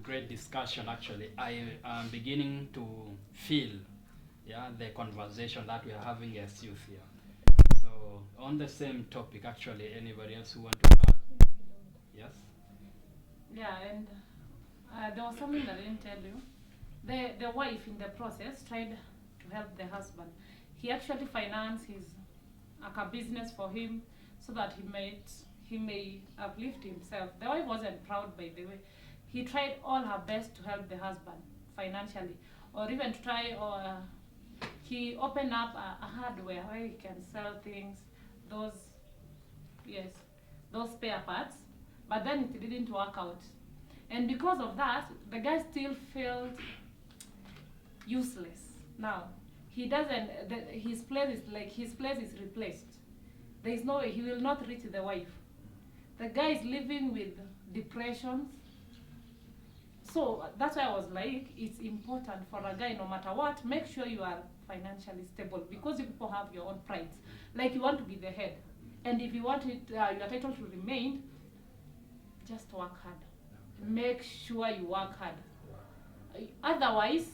great discussion. Actually, I am beginning to feel, the conversation that we are having as youth here. So on the same topic, actually, anybody else who want to add? Yes. Yeah, and there was something that I didn't tell you. The wife in the process tried to help the husband. He actually financed his like a business for him so that he may uplift himself. The wife wasn't proud, by the way. He tried all her best to help the husband financially, or even to try or he opened up a hardware where he can sell things, those yes, those spare parts, but then it didn't work out. And because of that, the guy still felt useless. Now, he doesn't, his place is replaced. There is no way, he will not reach the wife. The guy is living with depressions. So that's why I was like, it's important for a guy, no matter what, make sure you are financially stable, because you people have your own prides. Like you want to be the head, and if you want it, your title to remain, just work hard. Make sure you work hard. Otherwise,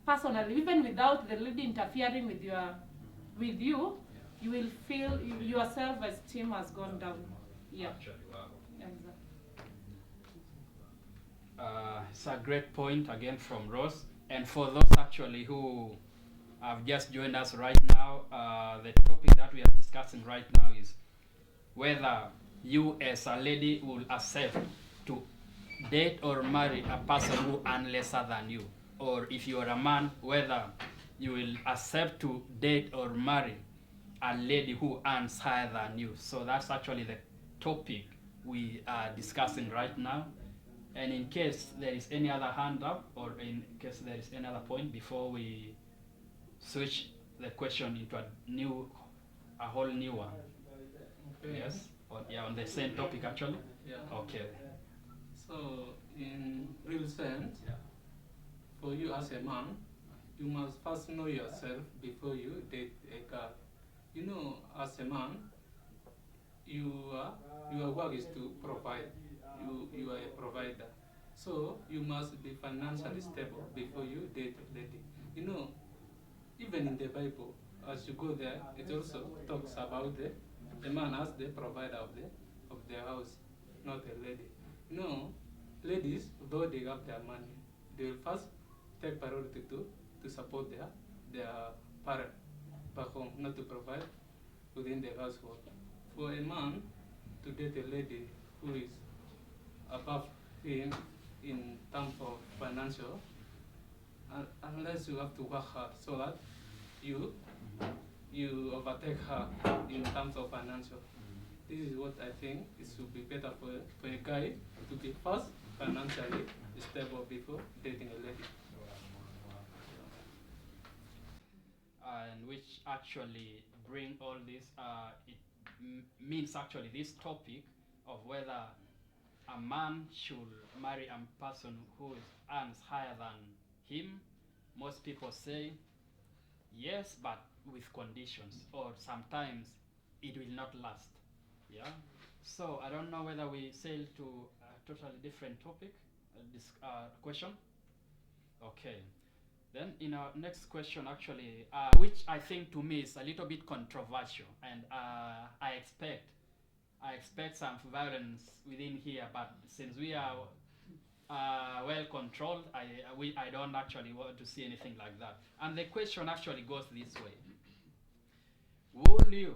personally, even without the lady interfering with you, you will feel your self-esteem has gone down. Yeah. Actually, wow. Exactly. It's a great point again from Ross. And for those actually who have just joined us right now, the topic that we are discussing right now is whether you as a lady will accept to date or marry a person who earns lesser than you, or if you are a man, whether you will accept to date or marry a lady who earns higher than you. So that's actually the topic we are discussing right now. And in case there is any other hand up, or in case there is any other point before we switch the question into a whole new one. Okay. Yes. On the same topic actually. Yeah. Okay. So, in real sense, Yeah. for you as a man, you must first know yourself before you date a girl. You know, as a man, your work is to provide. You are a provider. So you must be financially stable before you date a lady. You know, even in the Bible, as you go there, it also talks about the man as the provider of the house, not a lady. You know, ladies, though they have their money, they will first take priority to support their parent back home, not to provide within the household. For a man to date a lady who is above him in terms of financial, unless you have to work hard so that you overtake her in terms of financial. This is what I think it should be better for a guy to be first financially stable before dating a lady. And which actually bring all this, it means actually this topic of whether a man should marry a person who earns higher than him. Most people say yes, but with conditions, or sometimes it will not last. Yeah. So I don't know whether we sail to a totally different topic, this question. Okay. Then in our next question, actually, which I think to me is a little bit controversial, and I expect some violence within here, but since we are well controlled, I don't actually want to see anything like that. And the question actually goes this way: Will you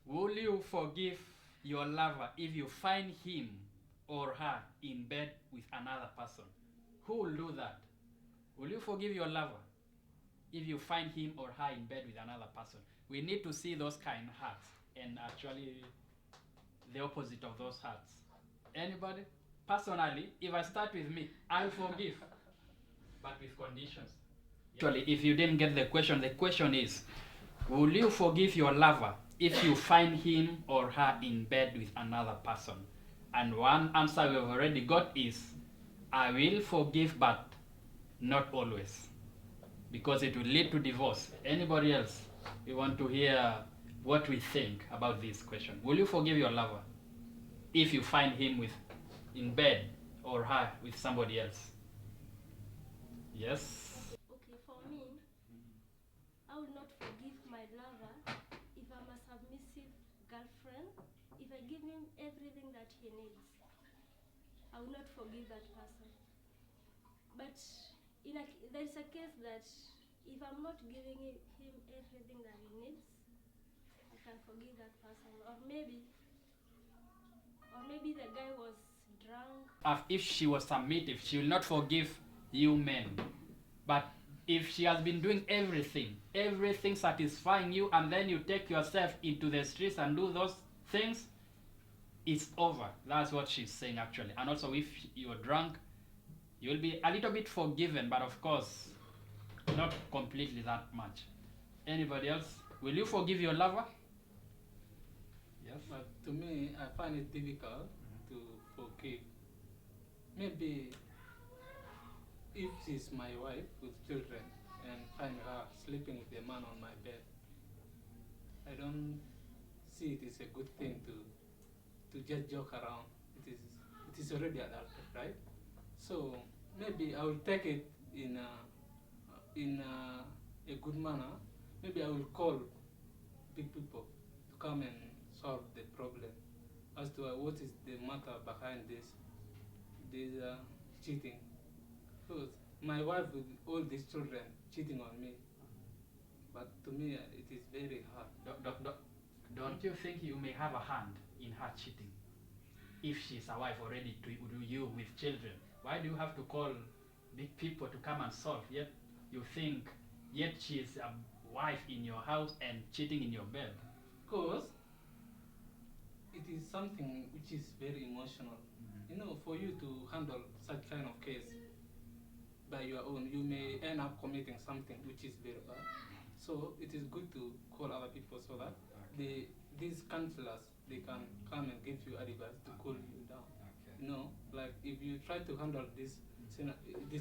will you forgive your lover if you find him or her in bed with another person? Who will do that? Will you forgive your lover if you find him or her in bed with another person? We need to see those kind of hearts, and actually the opposite of those hearts. Anybody? Personally, if I start with me, I'll forgive, but with conditions. Actually, if you didn't get the question is, will you forgive your lover if you find him or her in bed with another person? And one answer we've already got is, I will forgive, but not always, because it will lead to divorce. Anybody else? We want to hear what we think about this question. Will you forgive your lover if you find him in bed or her with somebody else. Yes. Okay, for me, I will not forgive my lover if I'm a submissive girlfriend. If I give him everything that he needs, I will not forgive that person. But there is a case that if I'm not giving him everything that he needs, I can forgive that person. Or maybe the guy was drunk. If she was submissive, she will not forgive you men. But if she has been doing everything satisfying you, and then you take yourself into the streets and do those things, it's over. That's what she's saying actually. And also, if you're drunk, you'll be a little bit forgiven, but of course, not completely that much. Anybody else? Will you forgive your lover? Yes. But to me, I find it difficult to forgive. Maybe if she's my wife with children and find her sleeping with a man on my bed, I don't see it as a good thing to just joke around. It is already adulterated, right? So maybe I will take it in a good manner. Maybe I will call big people to come and solve the problem as to what is the matter behind this cheating. Because my wife with all these children cheating on me, but to me it is very hard. Don't you think you may have a hand in her cheating? If she's a wife already to you with children, why do you have to call big people to come and solve? Yet she's a wife in your house and cheating in your bed. Because it is something which is very emotional. You know, for you to handle such kind of case by your own, you may end up committing something which is very bad. So it is good to call other people so that these counselors, they can come and give you advice to cool you down. You know, like if you try to handle this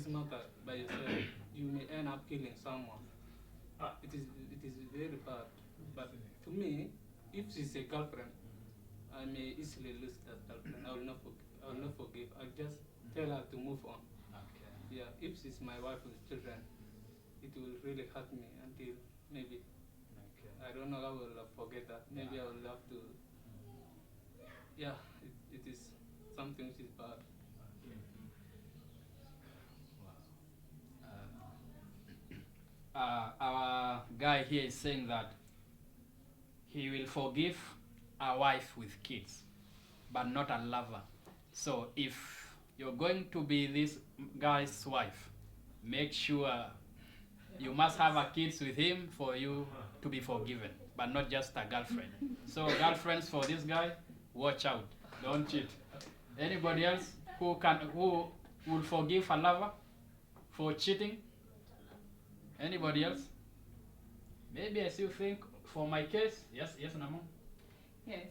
matter by yourself, you may end up killing someone. It is very bad. But to me, if she's a girlfriend, I may easily lose that girlfriend. I will not forgive. I'll just tell her to move on. Okay. Yeah, if she's my wife with children, it will really hurt me until maybe, Okay. I don't know, I will forget that. Maybe I will have to, yeah, it is something which is bad. Our guy here is saying that he will forgive a wife with kids, but not a lover. So if you're going to be this guy's wife, make sure you must have a kids with him for you to be forgiven, but not just a girlfriend. So girlfriends for this guy, watch out, don't cheat. Anybody else who will forgive a lover for cheating? Anybody else? Maybe I still think for my case, yes, Namu. Yes.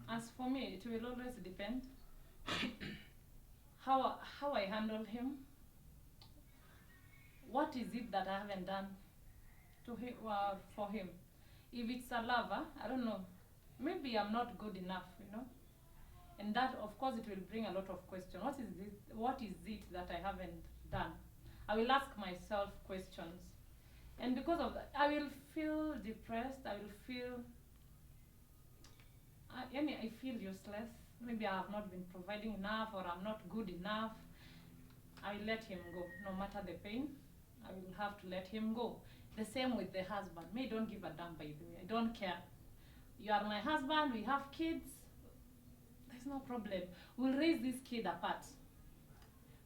As for me, it will always depend how I handle him. What is it that I haven't done to him, for him? If it's a lover, I don't know. Maybe I'm not good enough, you know. And that, of course, it will bring a lot of questions. What is it that I haven't done? I will ask myself questions. And because of that, I will feel depressed. I will feel, I feel useless. Maybe I have not been providing enough, or I'm not good enough. I will let him go, no matter the pain. I will have to let him go. The same with the husband. Me, don't give a damn, by the way. I don't care. You are my husband. We have kids. There's no problem. We'll raise this kid apart.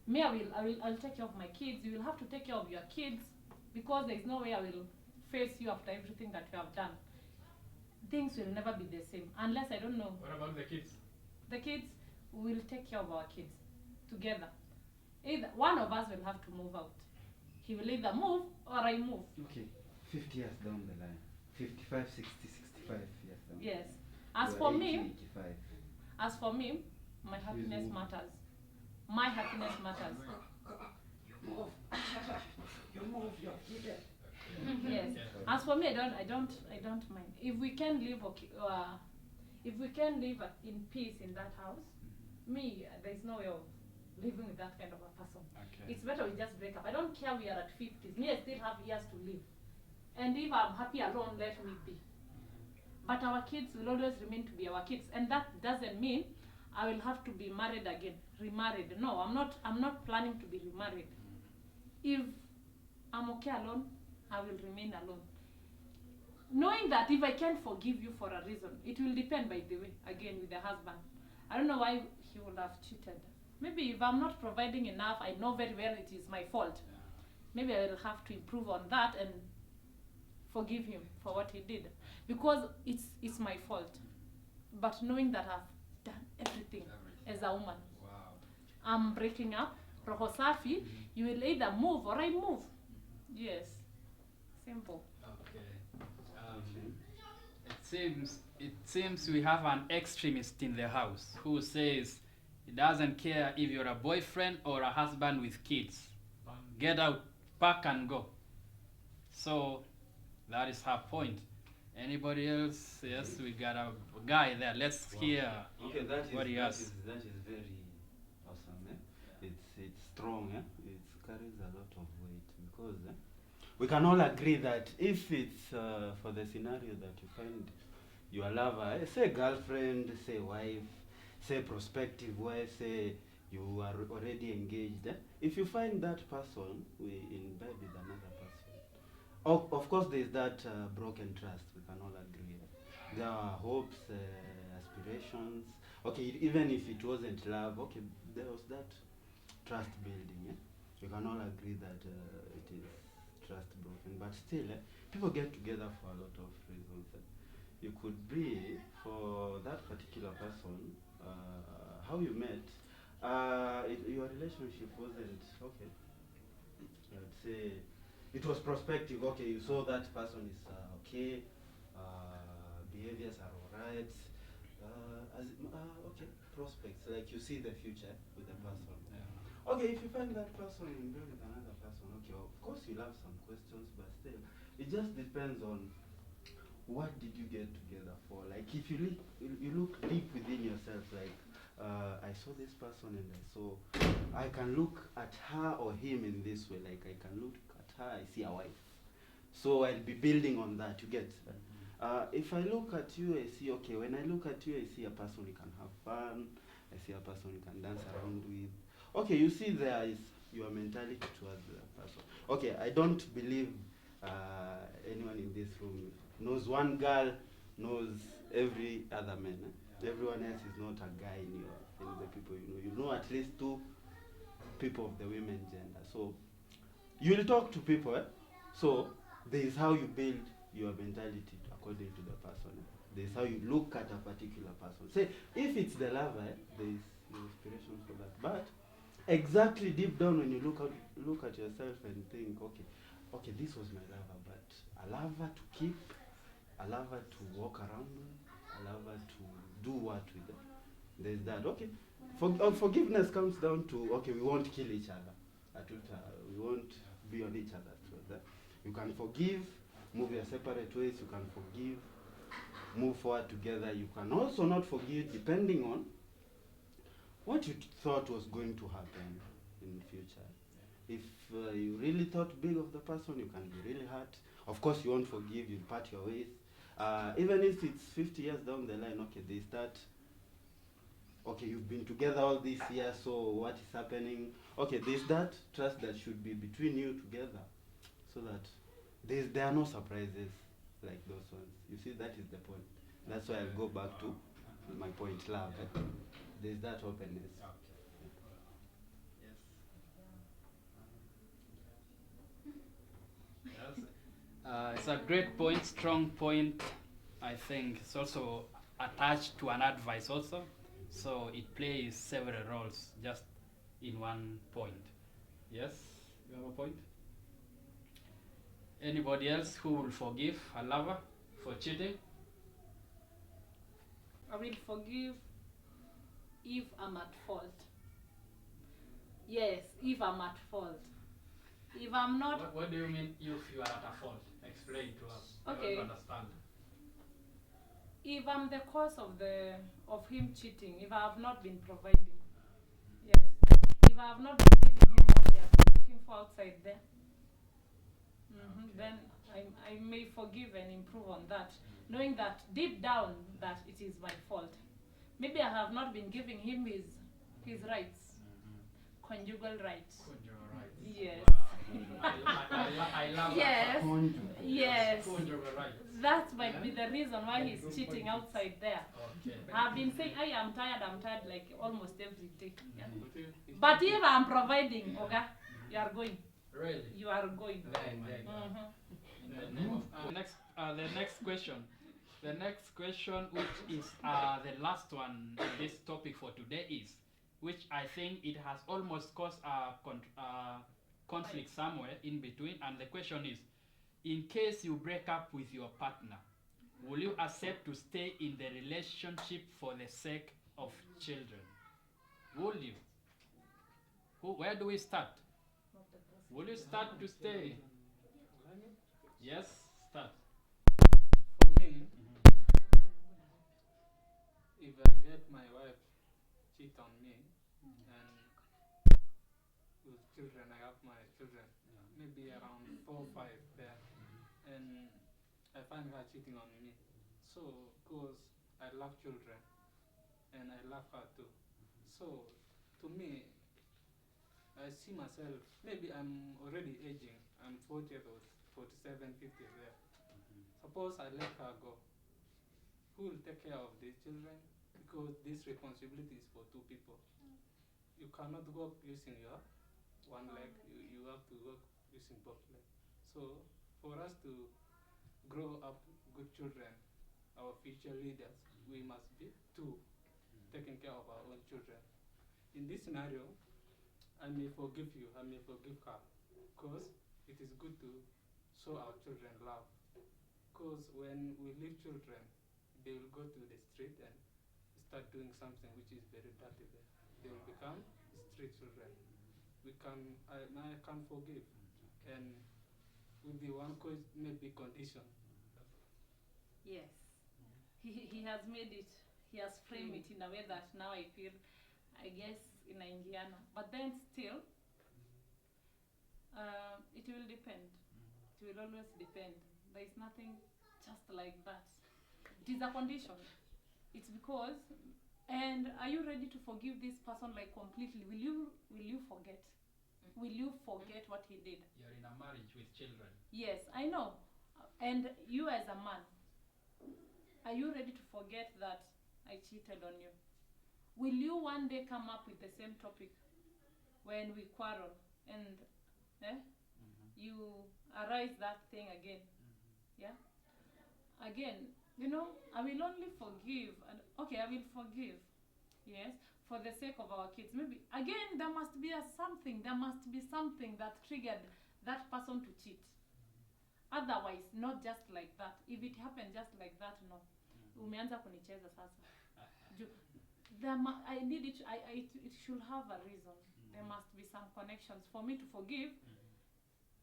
Me, I'll take care of my kids. You will have to take care of your kids, because there is no way I will face you after everything that you have done. Things will never be the same, unless I don't know. What about the kids? The kids, will take care of our kids together. Either one of us will have to move out. He will either move or I move. Okay, 50 years down the line. 55, 60, 65 years down. Yes. As You are for 80, me, 85. as for me, my happiness move. matters. My happiness matters. You move your feet. Yes. As for me, I don't mind. If we can live in peace in that house, me, there's no way of living with that kind of a person. Okay. It's better we just break up. I don't care we are at 50s. Me, I still have years to live. And if I'm happy alone, let me be. But our kids will always remain to be our kids. And that doesn't mean I will have to be married again, remarried. No, I'm not planning to be remarried. If I'm okay alone, I will remain alone. Knowing that if I can't forgive you for a reason, it will depend, by the way, again with the husband. I don't know why he would have cheated. Maybe if I'm not providing enough, I know very well it is my fault. Maybe I will have to improve on that and forgive him for what he did. Because it's my fault. But knowing that I've done everything as a woman, Wow. I'm breaking up, roho safi, you will either move or I move. Yes. Simple. Okay. It seems we have an extremist in the house who says he doesn't care if you're a boyfriend or a husband with kids. Get out, pack and go. So that is her point. Anybody else? Yes, we got a guy there. Let's hear Okay, what he has. that is very awesome. It's strong. It carries a lot of weight because we can all agree that if it's for the scenario that you find your lover, say girlfriend, say wife, say prospective wife, say you are already engaged. If you find that person in bed with another person, of course there is that broken trust. We can all agree. There are hopes, aspirations. Okay, even if it wasn't love, okay, there was that trust building. We can all agree that it is trust broken. But still, people get together for a lot of reasons. You could be for that particular person, how you met, your relationship wasn't okay. I'd say it was prospective. Okay, you saw that person is okay, behaviors are alright. Okay, prospects, like you see the future with the person. Okay, if you find that person in bed with another person, okay, of course you'll have some questions, but still, it just depends on what did you get together for. Like if you look deep within yourself, like I saw this person and I can look at her or him in this way. Like I can look at her, I see a wife. So I'll be building on that. You get. If I look at you, I see, okay, when I look at you, I see a person you can have fun. I see a person you can dance around with. Okay, you see there is your mentality towards the person. Okay, I don't believe anyone in this room knows one girl, knows every other man. Everyone else is not a guy in the people you know. You know at least two people of the women gender. So you'll talk to people. So there is how you build your mentality according to the person. There is how you look at a particular person. Say if it's the lover, there is inspiration for that. But exactly deep down when you look at yourself and think, okay, this was my lover, but a lover to keep, a lover to walk around with, a lover to do what with them. There's that. Okay, forgiveness comes down to, okay, we won't kill each other. We won't be on each other's throat. You can forgive, move your separate ways. You can forgive, move forward together. You can also not forgive, depending on what you thought was going to happen in the future. If you really thought big of the person, you can be really hurt. Of course, you won't forgive, you part your ways. Even if it's 50 years down the line, okay, they start, okay, you've been together all these years, so what is happening? Okay, there's that trust that should be between you together, so that there are no surprises like those ones. You see, that is the point. That's why I'll go back to my point, love. There's that openness. It's a great point, strong point. I think it's also attached to an advice also. So it plays several roles just in one point. Yes, you have a point? Anybody else who will forgive a lover for cheating? I will forgive if I'm at fault. Yes, if I'm at fault. If I'm not, What do you mean if you are at a fault? Explain to us. Okay. I don't understand. if I'm the cause of him cheating, if I have not been providing, yes. If if I have not been giving him what he has been looking for outside there, then I may forgive and improve on that, knowing that deep down that it is my fault. Maybe I have not been giving him his rights, conjugal rights. Conjugal rights. Yes. Wow. I love Yes. Conjugal. Yes. Conjugal rights. That might be the reason why he's cheating outside there. Okay. I've been saying, I'm tired like almost every day. Yeah. If But if I'm providing, okay, you are going. Really? You are going. Very, very good. Mhm. The name of the next question. The next question, which is the last one in this topic for today, is which I think it has almost caused a conflict somewhere in between. And the question is, in case you break up with your partner, will you accept to stay in the relationship for the sake of children? Will you? Where do we start? Will you start to stay? Yes, start. For me, if I get my wife cheat on me, and with children, I have my children, maybe around 4 or 5 there, and I find her cheating on me. So, because I love children, and I love her too. So, to me, I see myself, maybe I'm already aging, I'm 40 or 47, 50 there. Suppose I let her go. Who will take care of these children? Because this responsibility is for 2 people. You cannot work using your one leg, you have to work using both legs. So, for us to grow up good children, our future leaders, we must be 2 taking care of our own children. In this scenario, I may forgive you, I may forgive her, because it is good to show our children love. Because when we leave children, they will go to the street and start doing something which is very dirty there. They will become street children. I can forgive, and with the one maybe condition. Yes. He has made it, he has framed it in a way that now I feel, I guess, in Indiana. But then still, it will depend. It will always depend. There is nothing just like that. It is a condition. It's because, and are you ready to forgive this person like completely? Will you forget? Will you forget what he did? You're in a marriage with children. Yes, I know. And you as a man, are you ready to forget that I cheated on you? Will you one day come up with the same topic when we quarrel and you arise that thing again? Yeah? Again, I will only forgive. And okay, I will forgive. Yes, for the sake of our kids. Maybe, again, there must be something that triggered that person to cheat. Otherwise, not just like that. If it happened just like that, no. Umeanza kunicheza sasa. I need it. It should have a reason. There must be some connections for me to forgive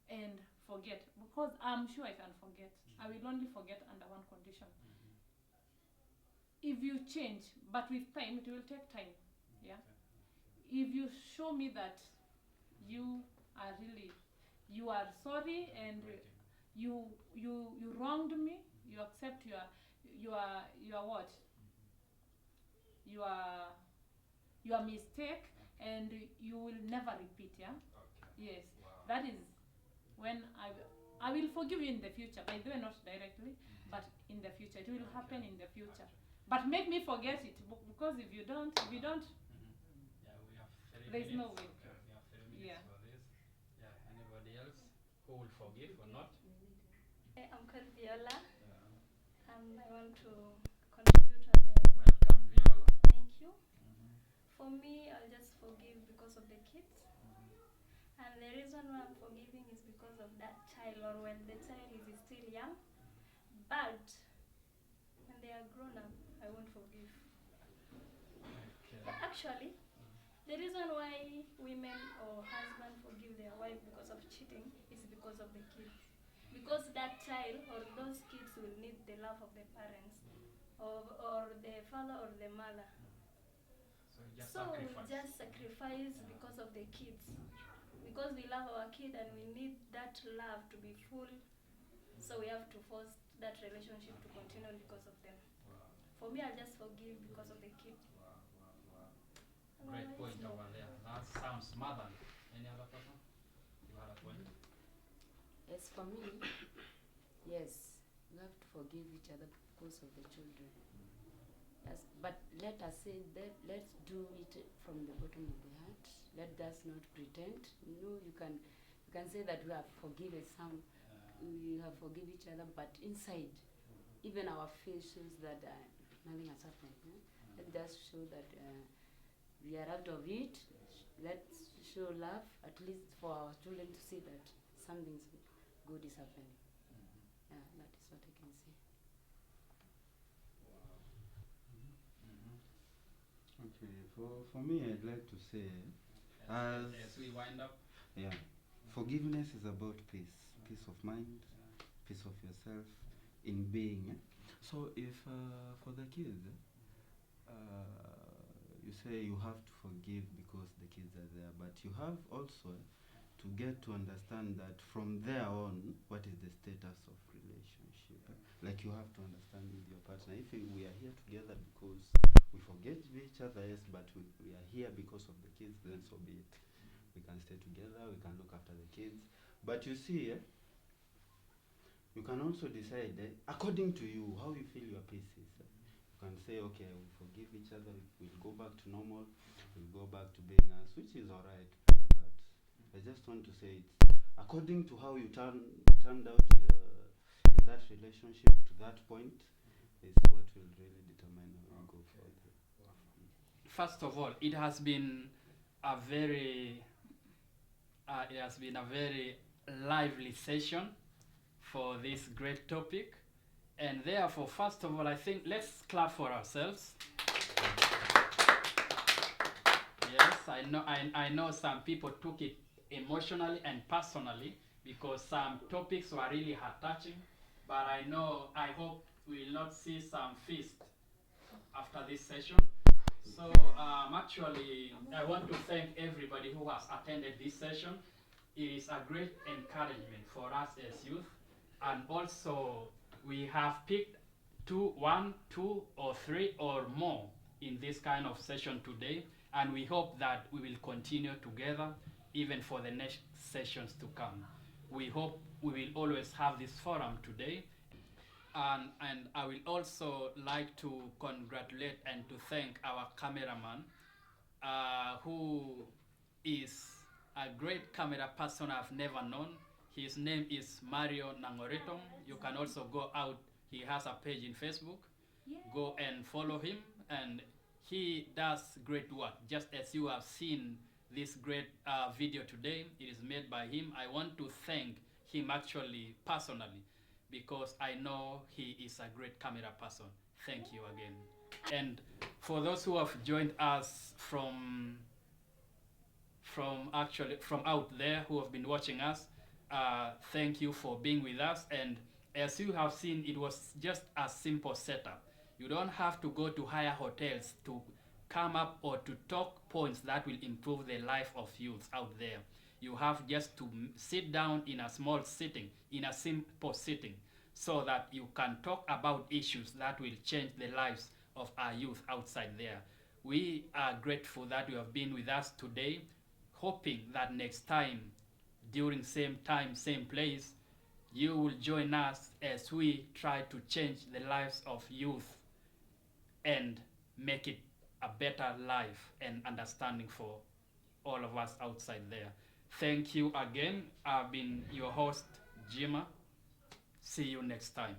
and forget. Because I'm sure I can forget. I will only forget under one condition. If you change, but with time, it will take time. Yeah. If you show me that you are sorry and you wronged me, you accept your what? Your mistake, and you will never repeat. Yeah. Okay. Yes. Wow. That is when I will forgive you in the future. By the way, not directly, but in the future, it will happen in the future. But make me forget it, because if you don't, Yeah, we have 3 there's minutes. no way. Okay, we have 3 minutes Yeah. for this. Yeah, anybody else who will forgive or not? I'm called Viola, and I want to contribute on the. Welcome, Viola. Thank you. For me, I'll just forgive because of the kids. And the reason why I'm forgiving is because of that child, or when the child is still young. But when they are grown up, I won't forgive. Okay. But actually, the reason why women or husbands forgive their wife because of cheating is because of the kids. Because that child or those kids will need the love of the parents, or the father or the mother. So just So sacrifice. we just sacrifice because of the kids. Because we love our kid and we need that love to be full. So we have to force that relationship to continue because of them. For me, I'll just forgive because of the kid. Great Otherwise, point no. over there. That sounds motherly. Any other person? You had a point? As for me, yes, we have to forgive each other because of the children. Yes, but let us say that let's do it from the bottom of the heart. Let us not pretend. You can say that we have forgiven we have forgive each other, but inside, even our face shows that nothing has happened. Let's just show that we are out of it. Let's show love, at least for our children to see that something good is happening. Yeah, that is what I can say. Okay, for me, I'd like to say, As we wind up. yeah, forgiveness is about peace of mind, peace of yourself in being. So if for the kids, you say you have to forgive because the kids are there, but you have also to get to understand that from there on, what is the status of relationship? Like you have to understand with your partner, if we are here together because we forget each other, yes, but we are here because of the kids, then so be it. We can stay together, we can look after the kids. But you see, you can also decide, according to you, how you feel your peace is. You can say, okay, we forgive each other, we'll go back to normal, we'll go back to being us, which is alright. But I just want to say, it's according to how you turned out in that relationship to that point, is what will really determine how you go forward. First of all, it has been a very lively session for this great topic, and therefore, first of all, I think let's clap for ourselves. Yes, I know some people took it emotionally and personally because some topics were really heart-touching, but I hope we will not see some feast after this session. So actually, I want to thank everybody who has attended this session. It is a great encouragement for us as youth, and also we have picked one, two, or three or more in this kind of session today, and we hope that we will continue together even for the next sessions to come. We hope we will always have this forum today. And I will also like to congratulate and to thank our cameraman, who is a great camera person I've never known. His name is Mario Nangoreto. You can also go out. He has a page in Facebook. Go and follow him, and he does great work. Just as you have seen this great video today, it is made by him. I want to thank him actually personally, because I know he is a great camera person. Thank you again. And for those who have joined us from out there, who have been watching us, thank you for being with us. And as you have seen, it was just a simple setup. You don't have to go to higher hotels to come up or to talk points that will improve the life of youth out there. You have just to sit down in a small sitting, in a simple sitting, so that you can talk about issues that will change the lives of our youth outside there. We are grateful that you have been with us today, hoping that next time, during same time, same place, you will join us as we try to change the lives of youth and make it a better life and understanding for all of us outside there. Thank you again. I've been your host, Jima. See you next time.